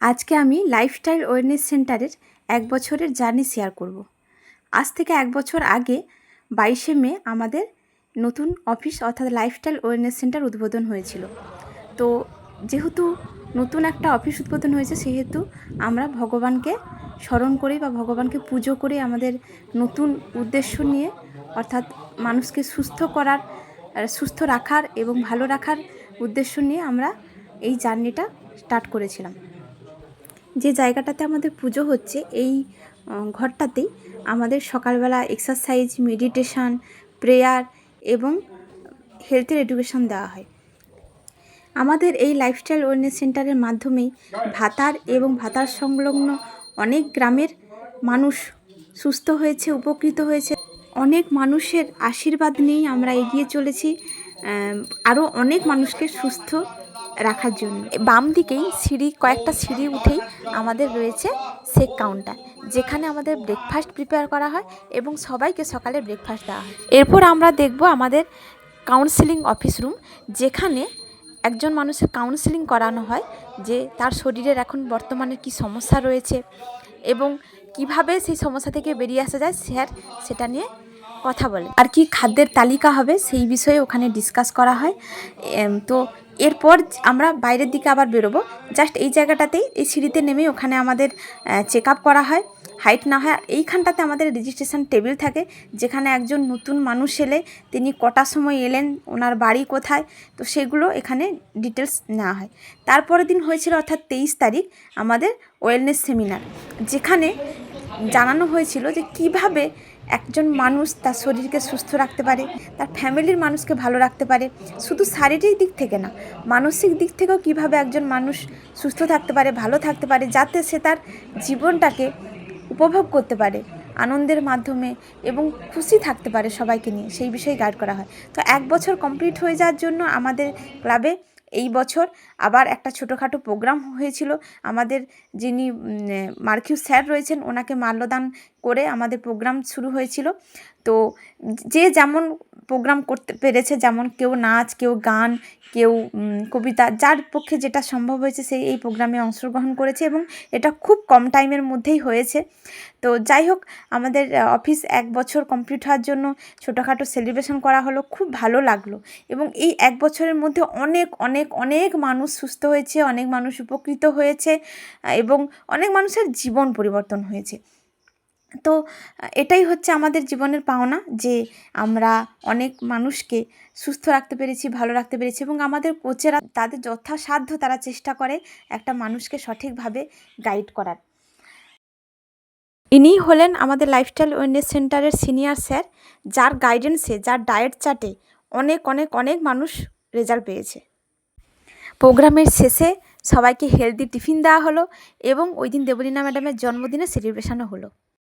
আজকে আমি lifestyle wellness সেন্টারের 1 বছরের জার্নি শেয়ার করব। আজ থেকে 1 বছর আগে 22শে মে আমাদের নতুন অফিস অর্থাৎ লাইফস্টাইল ওয়েলনেস সেন্টার উদ্বোধন হয়েছিল। তো যেহেতু নতুন একটা অফিস উদ্বোধন হয়েছে, সেহেতু আমরা ভগবানকে স্মরণ করি বা ভগবানকে পুজো করে আমাদের নতুন উদ্দেশ্য নিয়ে, অর্থাৎ মানুষকে সুস্থ রাখার এবং ভালো রাখার উদ্দেশ্য নিয়ে আমরা এই জার্নিটা স্টার্ট করেছিলাম। যে জায়গাটাতে আমাদের পুজো হচ্ছে, এই ঘরটাতেই আমাদের সকালবেলা এক্সারসাইজ, মেডিটেশান, প্রেয়ার এবং হেলথের এডুকেশন দেওয়া হয়। আমাদের এই লাইফস্টাইল ওয়েলনেস সেন্টারের মাধ্যমেই ভাতার এবং ভাতার সংলগ্ন অনেক গ্রামের মানুষ সুস্থ হয়েছে, উপকৃত হয়েছে। অনেক মানুষের আশীর্বাদ নিয়েই আমরা এগিয়ে চলেছি আরও অনেক মানুষকে সুস্থ রাখার জন্য। বাম দিকেই কয়েকটা সিঁড়ি উঠেই আমাদের রয়েছে শেক কাউন্টার, যেখানে আমাদের ব্রেকফাস্ট প্রিপেয়ার করা হয় এবং সবাইকে সকালে ব্রেকফাস্ট দেওয়া হয়। এরপর আমরা দেখব আমাদের কাউন্সেলিং অফিস রুম, যেখানে একজন মানুষের কাউন্সেলিং করানো হয় যে তার শরীরের এখন বর্তমানে কি সমস্যা রয়েছে এবং কিভাবে সেই সমস্যা থেকে বেরিয়ে আসা যায়, স্যার সেটা নিয়ে কথা বলে। আর কি খাদ্যের তালিকা হবে সেই বিষয়ে ওখানে ডিসকাস করা হয়। তো এরপর আমরা বাইরের দিকে আবার বেরোবো। জাস্ট এই জায়গাটাতেই, এই সিঁড়িতে নেমে ওখানে আমাদের চেক আপ করা হয়, হাইট না হয়। আর এইখানটাতে আমাদের রেজিস্ট্রেশন টেবিল থাকে, যেখানে একজন নতুন মানুষ এলে তিনি কটার সময় এলেন, ওনার বাড়ি কোথায়, তো সেগুলো এখানে ডিটেলস নেওয়া হয়। তারপরের দিন হয়েছিল অর্থাৎ 23 তারিখ আমাদের ওয়েলনেস সেমিনার, যেখানে জানানো হয়েছিল যে কিভাবে একজন মানুষ তার শরীরকে সুস্থ রাখতে পারে, তার ফ্যামিলির মানুষকে ভালো রাখতে পারে। শুধু শারীরিক দিক থেকে না, মানসিক দিক থেকেও কিভাবে একজন মানুষ সুস্থ থাকতে পারে, ভালো থাকতে পারে, যাতে সে তার জীবনটাকে উপভোগ করতে পারে আনন্দের মাধ্যমে এবং খুশি থাকতে পারে সবাইকে নিয়ে, সেই বিষয়ে গাইড করা হয়। তো 1 বছর কমপ্লিট হয়ে যাওয়ার জন্য আমাদের ক্লাবে এই বছর আবার একটা ছোটোখাটো প্রোগ্রাম হয়েছিল। আমাদের যিনি মার্কিউ স্যার রয়েছেন, ওনাকে মাল্যদান করে আমাদের প্রোগ্রাম শুরু হয়েছিল। তো যে যেমন প্রোগ্রাম করতে পেরেছে, যেমন কেউ নাচ, কেউ গান, কেউ কবিতা, যার পক্ষে যেটা সম্ভব হয়েছে সেই এই প্রোগ্রামে অংশগ্রহণ করেছে এবং এটা খুব কম টাইমের মধ্যেই হয়েছে। তো যাই হোক, আমাদের অফিস 1 বছর কমপ্লিট হওয়ার জন্য ছোটোখাটো সেলিব্রেশন করা হলো, খুব ভালো লাগলো। এবং এই 1 বছরের মধ্যে অনেক অনেক অনেক মানুষ সুস্থ হয়েছে, অনেক মানুষ উপকৃত হয়েছে এবং অনেক মানুষের জীবন পরিবর্তন হয়েছে। তো এটাই হচ্ছে আমাদের জীবনের পাওনা, যে আমরা অনেক মানুষকে সুস্থ রাখতে পেরেছি, ভালো রাখতে পেরেছি এবং আমাদের কোচেরা তাদের যথাসাধ্য তারা চেষ্টা করে একটা মানুষকে সঠিকভাবে গাইড করার। ইনিই হলেন আমাদের লাইফস্টাইল ওয়েলনেস সেন্টারের সিনিয়র স্যার, যার গাইডেন্সে, যার ডায়েট চার্টে অনেক অনেক অনেক মানুষ রেজাল্ট পেয়েছে। প্রোগ্রামের শেষে সবাইকে হেলদি টিফিন দেওয়া হলো এবং ওই দিন দেবলীনা ম্যাডামের জন্মদিনে সেলিব্রেশনও হলো।